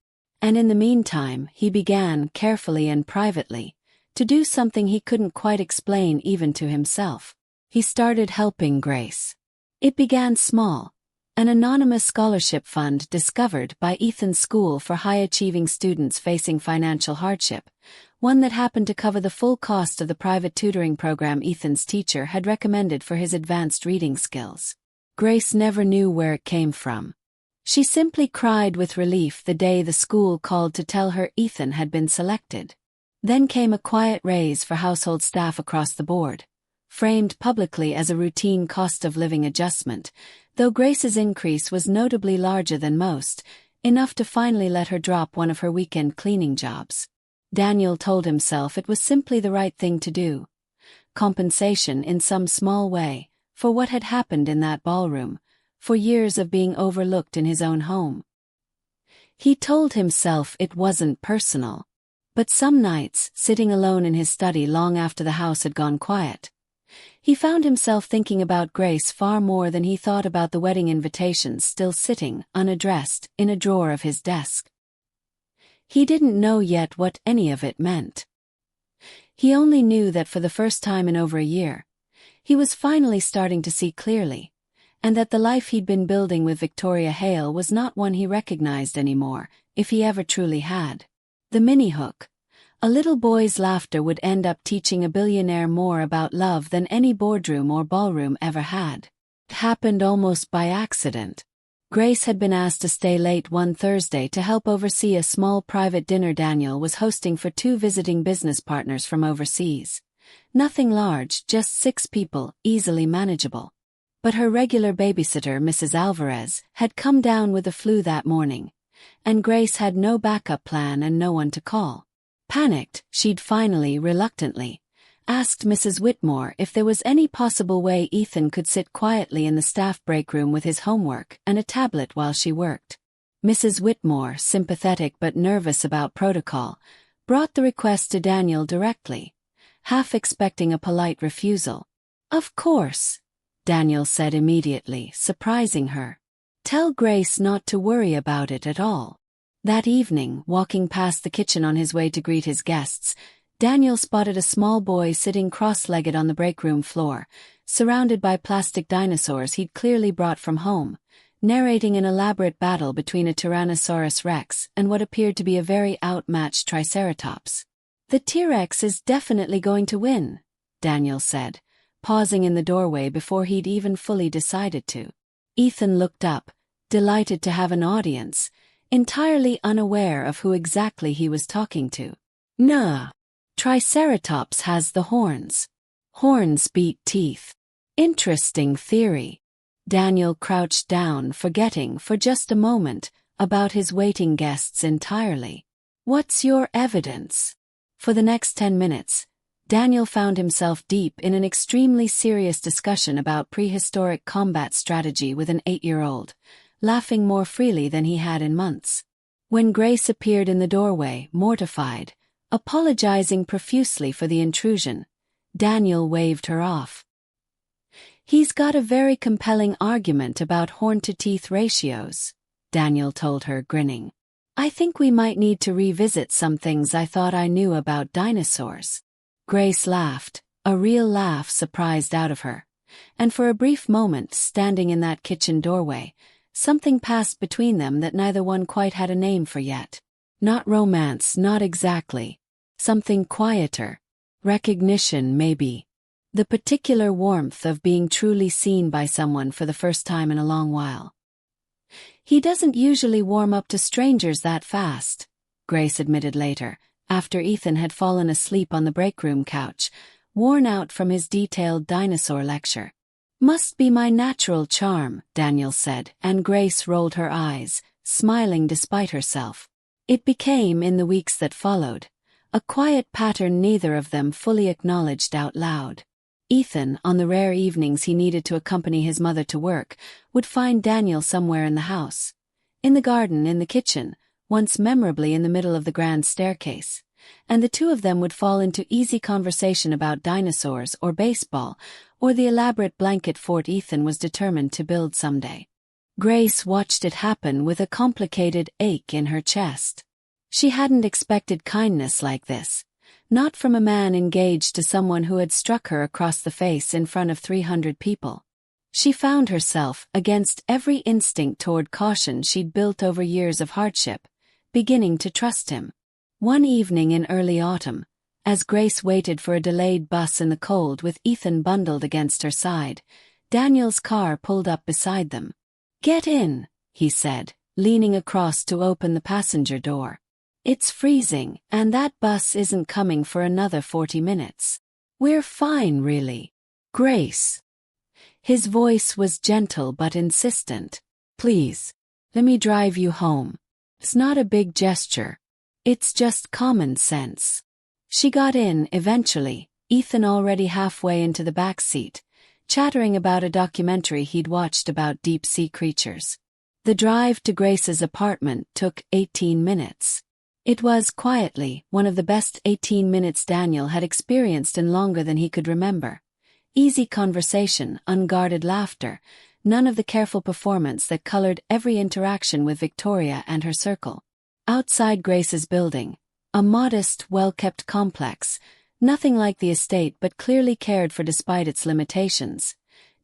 And in the meantime, he began, carefully and privately, to do something he couldn't quite explain even to himself. He started helping Grace. It began small. An anonymous scholarship fund discovered by Ethan's school for high-achieving students facing financial hardship, one that happened to cover the full cost of the private tutoring program Ethan's teacher had recommended for his advanced reading skills. Grace never knew where it came from. She simply cried with relief the day the school called to tell her Ethan had been selected. Then came a quiet raise for household staff across the board, framed publicly as a routine cost-of-living adjustment, though Grace's increase was notably larger than most, enough to finally let her drop one of her weekend cleaning jobs. Daniel told himself it was simply the right thing to do. Compensation in some small way, for what had happened in that ballroom, for years of being overlooked in his own home. He told himself it wasn't personal. But some nights, sitting alone in his study long after the house had gone quiet, he found himself thinking about Grace far more than he thought about the wedding invitations still sitting, unaddressed, in a drawer of his desk. He didn't know yet what any of it meant. He only knew that for the first time in over a year, he was finally starting to see clearly, and that the life he'd been building with Victoria Hale was not one he recognized anymore, if he ever truly had. The mini-hook. A little boy's laughter would end up teaching a billionaire more about love than any boardroom or ballroom ever had. It happened almost by accident. Grace had been asked to stay late one Thursday to help oversee a small private dinner Daniel was hosting for 2 visiting business partners from overseas. Nothing large, just 6 people, easily manageable. But her regular babysitter, Mrs. Alvarez, had come down with the flu that morning, and Grace had no backup plan and no one to call. Panicked, she'd finally, reluctantly, asked Mrs. Whitmore if there was any possible way Ethan could sit quietly in the staff break room with his homework and a tablet while she worked. Mrs. Whitmore, sympathetic but nervous about protocol, brought the request to Daniel directly, half expecting a polite refusal. "Of course," Daniel said immediately, surprising her. "Tell Grace not to worry about it at all." That evening, walking past the kitchen on his way to greet his guests, Daniel spotted a small boy sitting cross-legged on the break room floor, surrounded by plastic dinosaurs he'd clearly brought from home, narrating an elaborate battle between a Tyrannosaurus Rex and what appeared to be a very outmatched Triceratops. "The T-Rex is definitely going to win," Daniel said, pausing in the doorway before he'd even fully decided to. Ethan looked up, delighted to have an audience, entirely unaware of who exactly he was talking to. "Nah. Triceratops has the horns. Horns beat teeth. Interesting theory." Daniel crouched down, forgetting for just a moment about his waiting guests entirely. "What's your evidence?" For the next 10 minutes, Daniel found himself deep in an extremely serious discussion about prehistoric combat strategy with an 8-year-old, laughing more freely than he had in months. When Grace appeared in the doorway, mortified, apologizing profusely for the intrusion, Daniel waved her off. "He's got a very compelling argument about horn-to-teeth ratios," Daniel told her, grinning. "I think we might need to revisit some things I thought I knew about dinosaurs." Grace laughed, a real laugh surprised out of her, and for a brief moment, standing in that kitchen doorway, something passed between them that neither one quite had a name for yet. Not romance, not exactly. Something quieter. Recognition, maybe. The particular warmth of being truly seen by someone for the first time in a long while. "He doesn't usually warm up to strangers that fast," Grace admitted later, after Ethan had fallen asleep on the break room couch, worn out from his detailed dinosaur lecture. "Must be my natural charm," Daniel said, and Grace rolled her eyes, smiling despite herself. It became, in the weeks that followed, a quiet pattern neither of them fully acknowledged out loud. Ethan, on the rare evenings he needed to accompany his mother to work, would find Daniel somewhere in the house. In the garden, in the kitchen, once memorably in the middle of the grand staircase, and the two of them would fall into easy conversation about dinosaurs or baseball, or the elaborate blanket fort Ethan was determined to build someday. Grace watched it happen with a complicated ache in her chest. She hadn't expected kindness like this, not from a man engaged to someone who had struck her across the face in front of 300 people. She found herself, against every instinct toward caution she'd built over years of hardship, beginning to trust him. One evening in early autumn, as Grace waited for a delayed bus in the cold with Ethan bundled against her side, Daniel's car pulled up beside them. "Get in," he said, leaning across to open the passenger door. "It's freezing, and that bus isn't coming for another 40 minutes. We're fine, really. Grace." His voice was gentle but insistent. "Please, let me drive you home. It's not a big gesture. It's just common sense." She got in eventually, Ethan already halfway into the back seat, chattering about a documentary he'd watched about deep-sea creatures. The drive to Grace's apartment took 18 minutes. It was, quietly, one of the best 18 minutes Daniel had experienced in longer than he could remember. Easy conversation, unguarded laughter, none of the careful performance that colored every interaction with Victoria and her circle. Outside Grace's building, a modest, well-kept complex, nothing like the estate but clearly cared for despite its limitations,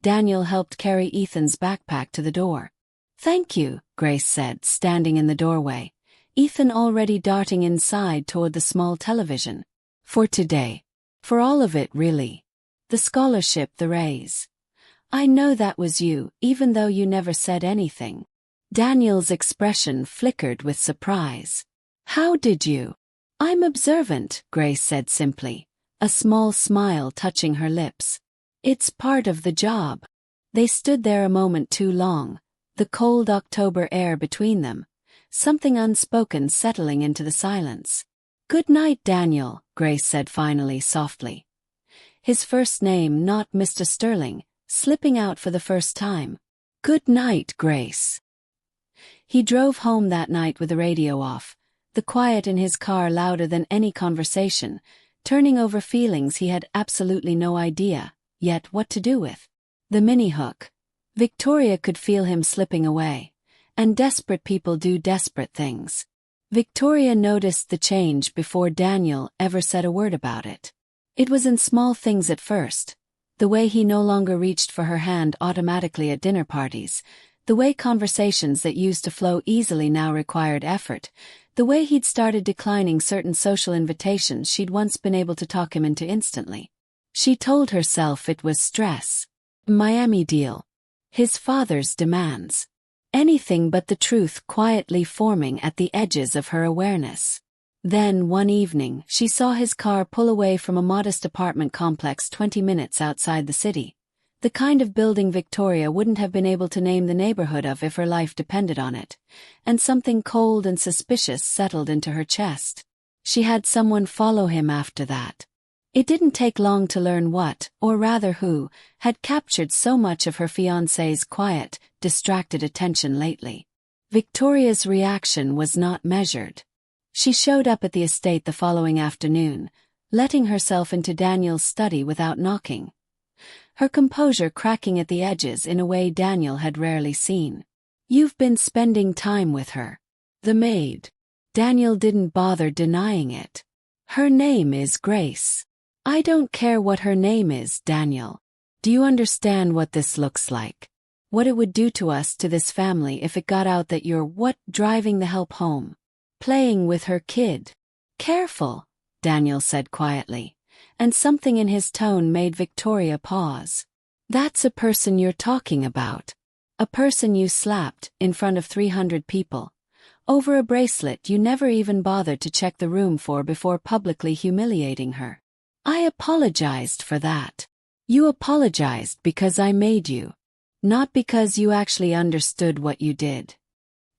Daniel helped carry Ethan's backpack to the door. "Thank you," Grace said, standing in the doorway, Ethan already darting inside toward the small television. "For today. For all of it, really. The scholarship, the raise. I know that was you, even though you never said anything." Daniel's expression flickered with surprise. "How did you?" "I'm observant," Grace said simply, a small smile touching her lips. "It's part of the job." They stood there a moment too long, the cold October air between them, something unspoken settling into the silence. "Good night, Daniel," Grace said finally softly. His first name, not Mr. Sterling, slipping out for the first time. "Good night, Grace." He drove home that night with the radio off, the quiet in his car louder than any conversation, turning over feelings he had absolutely no idea, yet what to do with. The mini-hook. Victoria could feel him slipping away, and desperate people do desperate things. Victoria noticed the change before Daniel ever said a word about it. It was in small things at first, the way he no longer reached for her hand automatically at dinner parties, the way conversations that used to flow easily now required effort, the way he'd started declining certain social invitations she'd once been able to talk him into instantly. She told herself it was stress. Miami deal. His father's demands. Anything but the truth quietly forming at the edges of her awareness. Then, one evening, she saw his car pull away from a modest apartment complex 20 minutes outside the city. The kind of building Victoria wouldn't have been able to name the neighborhood of if her life depended on it, and something cold and suspicious settled into her chest. She had someone follow him after that. It didn't take long to learn what, or rather who, had captured so much of her fiancé's quiet, distracted attention lately. Victoria's reaction was not measured. She showed up at the estate the following afternoon, letting herself into Daniel's study without knocking. Her composure cracking at the edges in a way Daniel had rarely seen. "You've been spending time with her. The maid." Daniel didn't bother denying it. "Her name is Grace." "I don't care what her name is, Daniel. Do you understand what this looks like? What it would do to us, to this family, if it got out that you're driving the help home? Playing with her kid?" "Careful," Daniel said quietly, and something in his tone made Victoria pause. "That's a person you're talking about. A person you slapped, in front of 300 people, over a bracelet you never even bothered to check the room for before publicly humiliating her. I apologized for that. You apologized because I made you. Not because you actually understood what you did."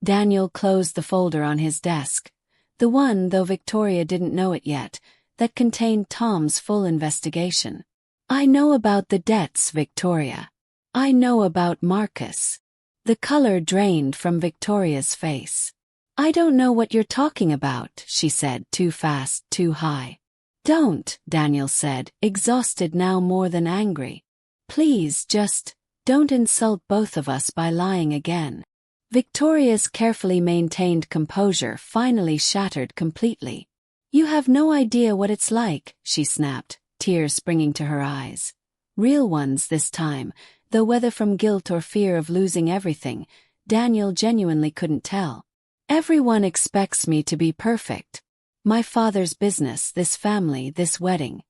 Daniel closed the folder on his desk, the one, though Victoria didn't know it yet, that contained Tom's full investigation. "I know about the debts, Victoria. I know about Marcus." The color drained from Victoria's face. I don't know what you're talking about, she said, too fast, too high. Don't, Daniel said, exhausted now more than angry. Please, just don't insult both of us by lying again. Victoria's carefully maintained composure finally shattered completely. You have no idea what it's like, she snapped, tears springing to her eyes. Real ones this time, though whether from guilt or fear of losing everything, Daniel genuinely couldn't tell. Everyone expects me to be perfect. My father's business, this family, this wedding.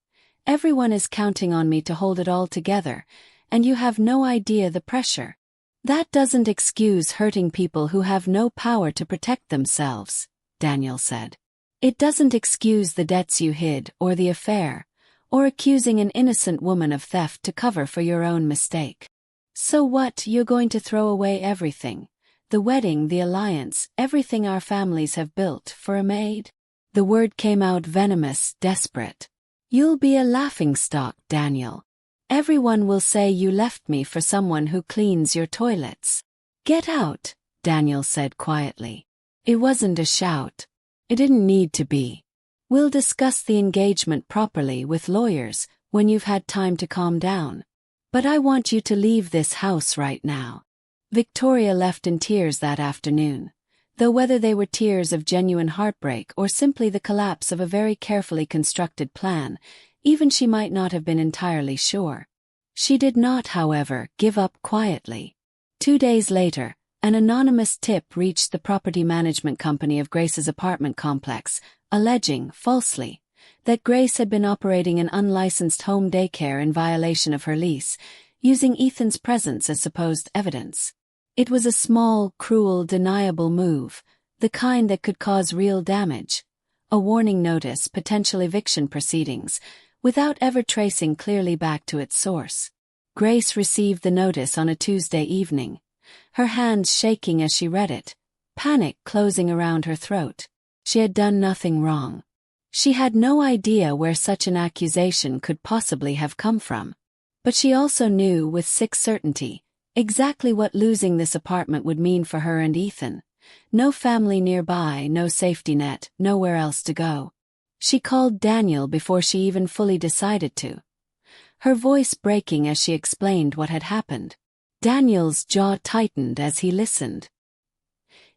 Everyone is counting on me to hold it all together, and you have no idea the pressure. That doesn't excuse hurting people who have no power to protect themselves, Daniel said. It doesn't excuse the debts you hid or the affair, or accusing an innocent woman of theft to cover for your own mistake. So what, you're going to throw away everything? The wedding, the alliance, everything our families have built, for a maid? The word came out venomous, desperate. You'll be a laughingstock, Daniel. Everyone will say you left me for someone who cleans your toilets. Get out, Daniel said quietly. It wasn't a shout. It didn't need to be. We'll discuss the engagement properly with lawyers when you've had time to calm down. But I want you to leave this house right now. Victoria left in tears that afternoon, though whether they were tears of genuine heartbreak or simply the collapse of a very carefully constructed plan, even she might not have been entirely sure. She did not, however, give up quietly. 2 days later, an anonymous tip reached the property management company of Grace's apartment complex, alleging, falsely, that Grace had been operating an unlicensed home daycare in violation of her lease, using Ethan's presence as supposed evidence. It was a small, cruel, deniable move, the kind that could cause real damage. A warning notice, potential eviction proceedings, without ever tracing clearly back to its source. Grace received the notice on a Tuesday evening, her hands shaking as she read it, panic closing around her throat. She had done nothing wrong. She had no idea where such an accusation could possibly have come from. But she also knew with sick certainty exactly what losing this apartment would mean for her and Ethan. No family nearby, no safety net, nowhere else to go. She called Daniel before she even fully decided to, her voice breaking as she explained what had happened. Daniel's jaw tightened as he listened.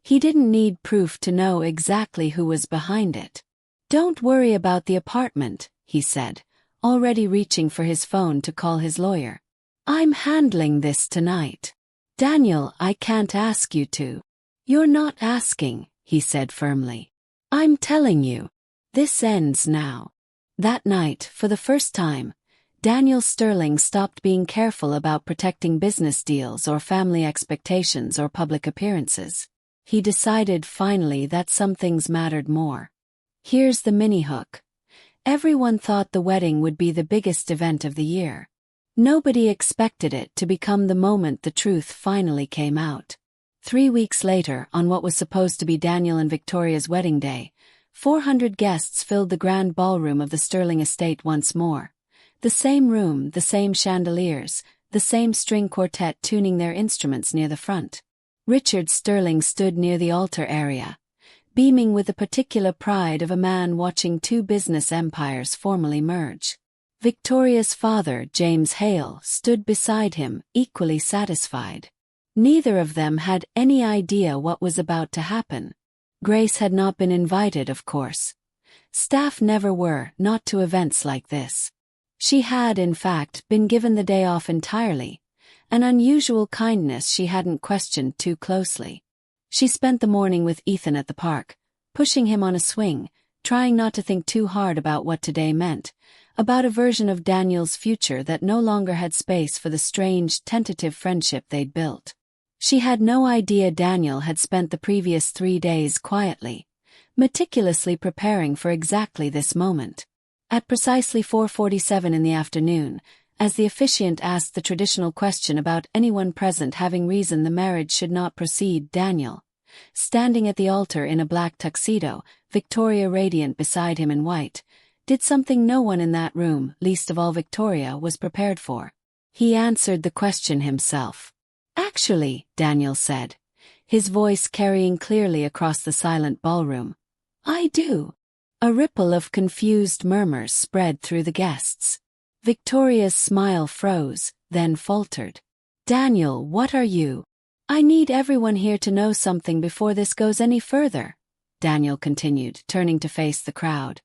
He didn't need proof to know exactly who was behind it. Don't worry about the apartment, he said, already reaching for his phone to call his lawyer. I'm handling this tonight. Daniel, I can't ask you to. You're not asking, he said firmly. I'm telling you. This ends now. That night, for the first time, Daniel Sterling stopped being careful about protecting business deals or family expectations or public appearances. He decided finally that some things mattered more. Here's the mini-hook. Everyone thought the wedding would be the biggest event of the year. Nobody expected it to become the moment the truth finally came out. 3 weeks later, on what was supposed to be Daniel and Victoria's wedding day, 400 guests filled the grand ballroom of the Sterling estate once more. The same room, the same chandeliers, the same string quartet tuning their instruments near the front. Richard Sterling stood near the altar area, beaming with the particular pride of a man watching two business empires formally merge. Victoria's father, James Hale, stood beside him, equally satisfied. Neither of them had any idea what was about to happen. Grace had not been invited, of course. Staff never were, not to events like this. She had, in fact, been given the day off entirely, an unusual kindness she hadn't questioned too closely. She spent the morning with Ethan at the park, pushing him on a swing, trying not to think too hard about what today meant, about a version of Daniel's future that no longer had space for the strange, tentative friendship they'd built. She had no idea Daniel had spent the previous 3 days quietly, meticulously preparing for exactly this moment. At precisely 4:47 in the afternoon, as the officiant asked the traditional question about anyone present having reason the marriage should not proceed, Daniel, standing at the altar in a black tuxedo, Victoria radiant beside him in white, did something no one in that room, least of all Victoria, was prepared for. He answered the question himself. Actually, Daniel said, his voice carrying clearly across the silent ballroom. "I do." A ripple of confused murmurs spread through the guests. Victoria's smile froze, then faltered. "Daniel, what are you?" "I need everyone here to know something before this goes any further," Daniel continued, turning to face the crowd.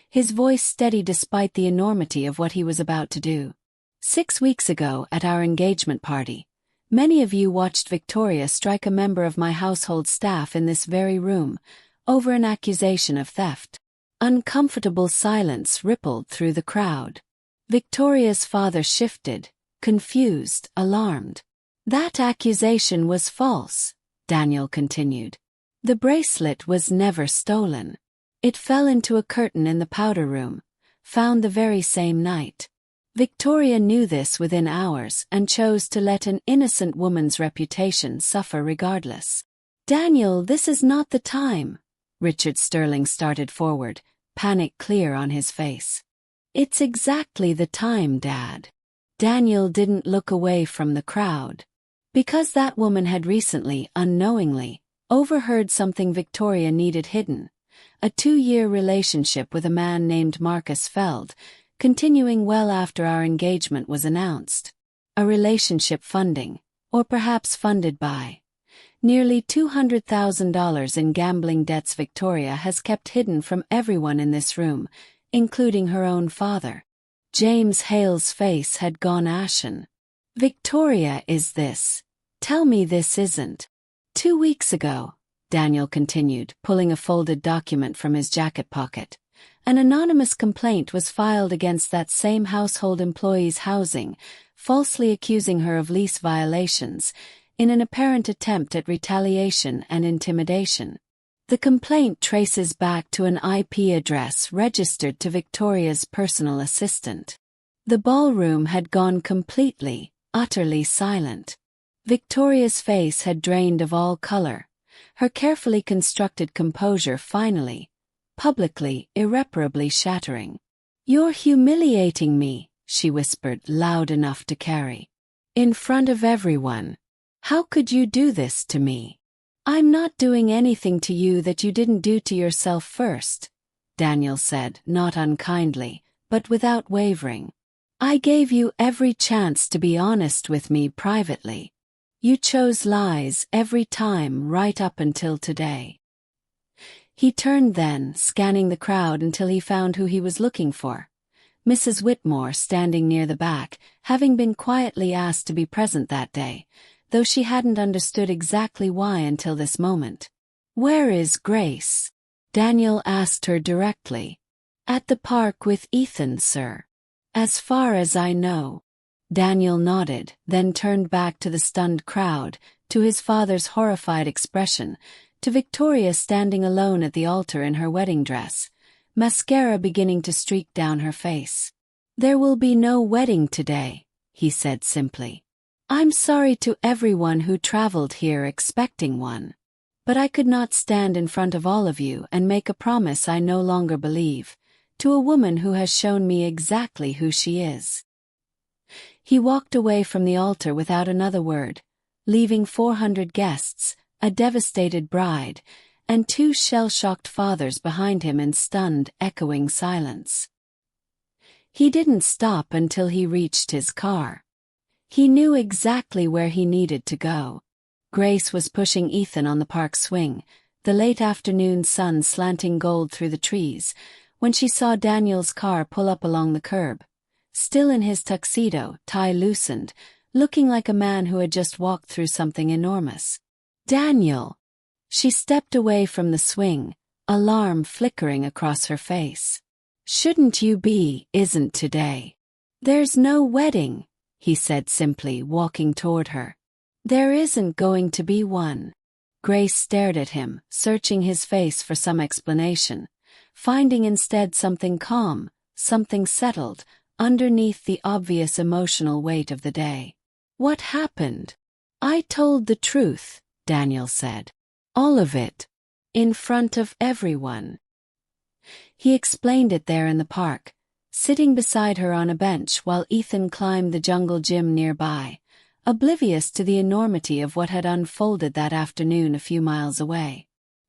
His voice steady despite the enormity of what he was about to do. 6 weeks ago, at our engagement party, many of you watched Victoria strike a member of my household staff in this very room, over an accusation of theft. Uncomfortable silence rippled through the crowd. Victoria's father shifted, confused, alarmed. "That accusation was false," Daniel continued. "The bracelet was never stolen. It fell into a curtain in the powder room, found the very same night. Victoria knew this within hours and chose to let an innocent woman's reputation suffer regardless." "Daniel, this is not the time." Richard Sterling started forward, panic clear on his face. "It's exactly the time, Dad." Daniel didn't look away from the crowd. Because that woman had recently, unknowingly, overheard something Victoria needed hidden. A 2-year relationship with a man named Marcus Feld, continuing well after our engagement was announced. A relationship funding, or perhaps funded by, nearly $200,000 in gambling debts Victoria has kept hidden from everyone in this room, including her own father. James Hale's face had gone ashen. "Victoria, is this? Tell me this isn't." 2 weeks ago, Daniel continued, pulling a folded document from his jacket pocket, an anonymous complaint was filed against that same household employee's housing, falsely accusing her of lease violations, in an apparent attempt at retaliation and intimidation. The complaint traces back to an IP address registered to Victoria's personal assistant. The ballroom had gone completely, utterly silent. Victoria's face had drained of all color, her carefully constructed composure finally, publicly, irreparably shattering. "You're humiliating me," she whispered, loud enough to carry. "In front of everyone. How could you do this to me?" "I'm not doing anything to you that you didn't do to yourself first," Daniel said, not unkindly, but without wavering. "I gave you every chance to be honest with me privately. You chose lies every time right up until today." He turned then, scanning the crowd until he found who he was looking for. Mrs. Whitmore, standing near the back, having been quietly asked to be present that day, though she hadn't understood exactly why until this moment. "Where is Grace?" Daniel asked her directly. "At the park with Ethan, sir. As far as I know." Daniel nodded, then turned back to the stunned crowd, to his father's horrified expression, to Victoria standing alone at the altar in her wedding dress, mascara beginning to streak down her face. "There will be no wedding today," he said simply. "I'm sorry to everyone who traveled here expecting one. But I could not stand in front of all of you and make a promise I no longer believe, to a woman who has shown me exactly who she is." He walked away from the altar without another word, leaving 400 guests, a devastated bride, and 2 shell-shocked fathers behind him in stunned, echoing silence. He didn't stop until he reached his car. He knew exactly where he needed to go. Grace was pushing Ethan on the park swing, the late afternoon sun slanting gold through the trees, when she saw Daniel's car pull up along the curb. Still in his tuxedo, tie loosened, looking like a man who had just walked through something enormous. "Daniel!" She stepped away from the swing, alarm flickering across her face. "Shouldn't you be, isn't today?" "There's no wedding," he said simply, walking toward her. "There isn't going to be one." Grace stared at him, searching his face for some explanation, finding instead something calm, something settled, underneath the obvious emotional weight of the day. "What happened?" "I told the truth," Daniel said. "All of it. In front of everyone." He explained it there in the park, sitting beside her on a bench while Ethan climbed the jungle gym nearby, oblivious to the enormity of what had unfolded that afternoon a few miles away.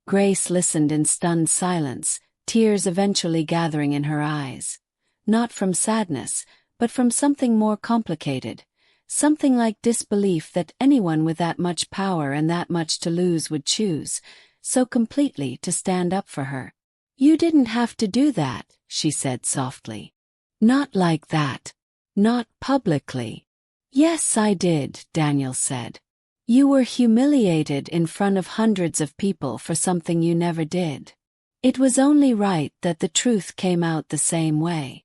Grace listened in stunned silence, tears eventually gathering in her eyes. Not from sadness, but from something more complicated. Something like disbelief that anyone with that much power and that much to lose would choose, so completely, to stand up for her. "You didn't have to do that," she said softly. "Not like that. Not publicly." "Yes, I did," Daniel said. "You were humiliated in front of hundreds of people for something you never did. It was only right that the truth came out the same way."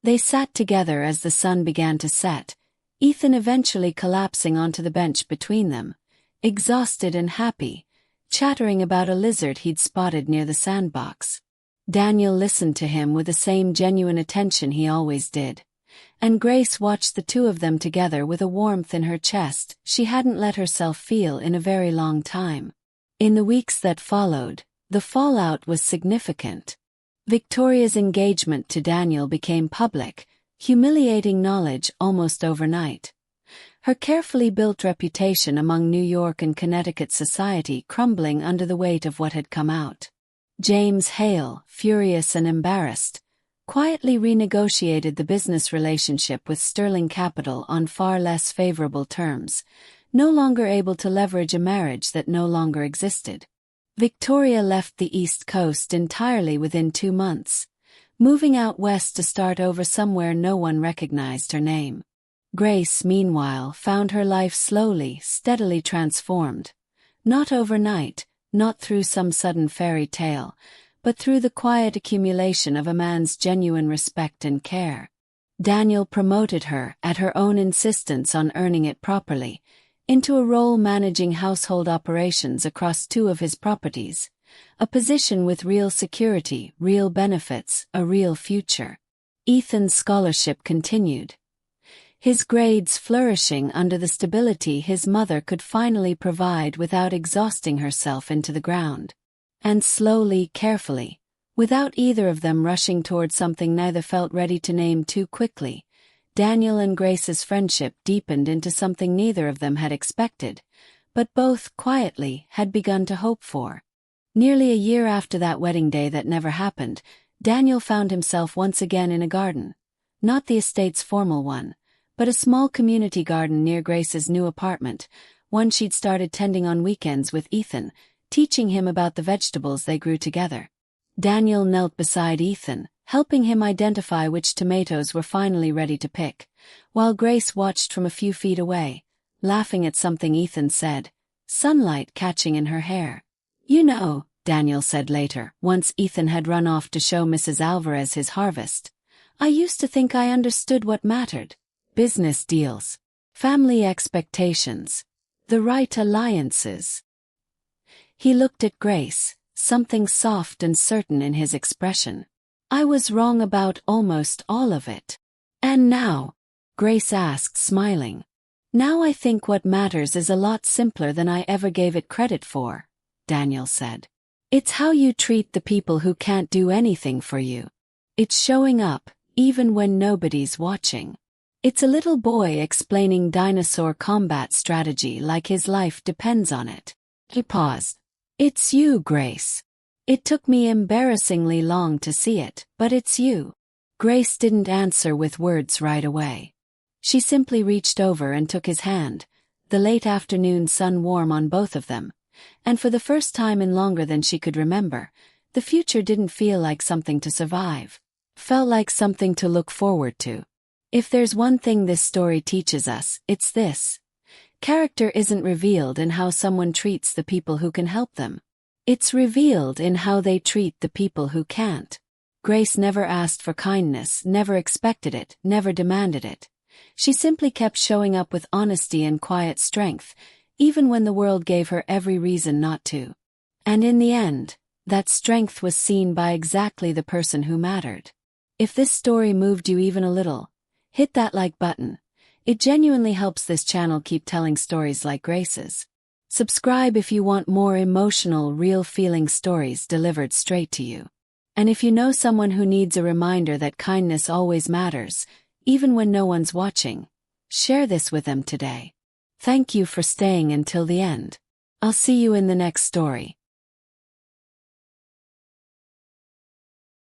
They sat together as the sun began to set, Ethan eventually collapsing onto the bench between them, exhausted and happy, chattering about a lizard he'd spotted near the sandbox. Daniel listened to him with the same genuine attention he always did, and Grace watched the two of them together with a warmth in her chest she hadn't let herself feel in a very long time. In the weeks that followed, the fallout was significant. Victoria's engagement to Daniel became public, humiliating knowledge almost overnight. Her carefully built reputation among New York and Connecticut society crumbling under the weight of what had come out. James Hale, furious and embarrassed, quietly renegotiated the business relationship with Sterling Capital on far less favorable terms, no longer able to leverage a marriage that no longer existed. Victoria left the East Coast entirely within 2 months, moving out west to start over somewhere no one recognized her name. Grace, meanwhile, found her life slowly, steadily transformed. Not overnight, not through some sudden fairy tale, but through the quiet accumulation of a man's genuine respect and care. Daniel promoted her, at her own insistence on earning it properly, into a role managing household operations across 2 of his properties, a position with real security, real benefits, a real future. Ethan's scholarship continued, his grades flourishing under the stability his mother could finally provide without exhausting herself into the ground. And slowly, carefully, without either of them rushing toward something neither felt ready to name too quickly, Daniel and Grace's friendship deepened into something neither of them had expected, but both, quietly, had begun to hope for. Nearly a year after that wedding day that never happened, Daniel found himself once again in a garden. Not the estate's formal one, but a small community garden near Grace's new apartment, one she'd started tending on weekends with Ethan, teaching him about the vegetables they grew together. Daniel knelt beside Ethan, helping him identify which tomatoes were finally ready to pick, while Grace watched from a few feet away, laughing at something Ethan said, sunlight catching in her hair. "You know," Daniel said later, once Ethan had run off to show Mrs. Alvarez his harvest, "I used to think I understood what mattered. Business deals, family expectations, the right alliances." He looked at Grace, something soft and certain in his expression. "I was wrong about almost all of it." "And now?" Grace asked, smiling. "Now I think what matters is a lot simpler than I ever gave it credit for," Daniel said. "It's how you treat the people who can't do anything for you. It's showing up, even when nobody's watching. It's a little boy explaining dinosaur combat strategy like his life depends on it." He paused. "It's you, Grace. It took me embarrassingly long to see it, but it's you." Grace didn't answer with words right away. She simply reached over and took his hand, the late afternoon sun warm on both of them, and for the first time in longer than she could remember, the future didn't feel like something to survive. Felt like something to look forward to. If there's one thing this story teaches us, it's this. Character isn't revealed in how someone treats the people who can help them. It's revealed in how they treat the people who can't. Grace never asked for kindness, never expected it, never demanded it. She simply kept showing up with honesty and quiet strength, even when the world gave her every reason not to. And in the end, that strength was seen by exactly the person who mattered. If this story moved you even a little, hit that like button. It genuinely helps this channel keep telling stories like Grace's. Subscribe if you want more emotional, real-feeling stories delivered straight to you. And if you know someone who needs a reminder that kindness always matters, even when no one's watching, share this with them today. Thank you for staying until the end. I'll see you in the next story.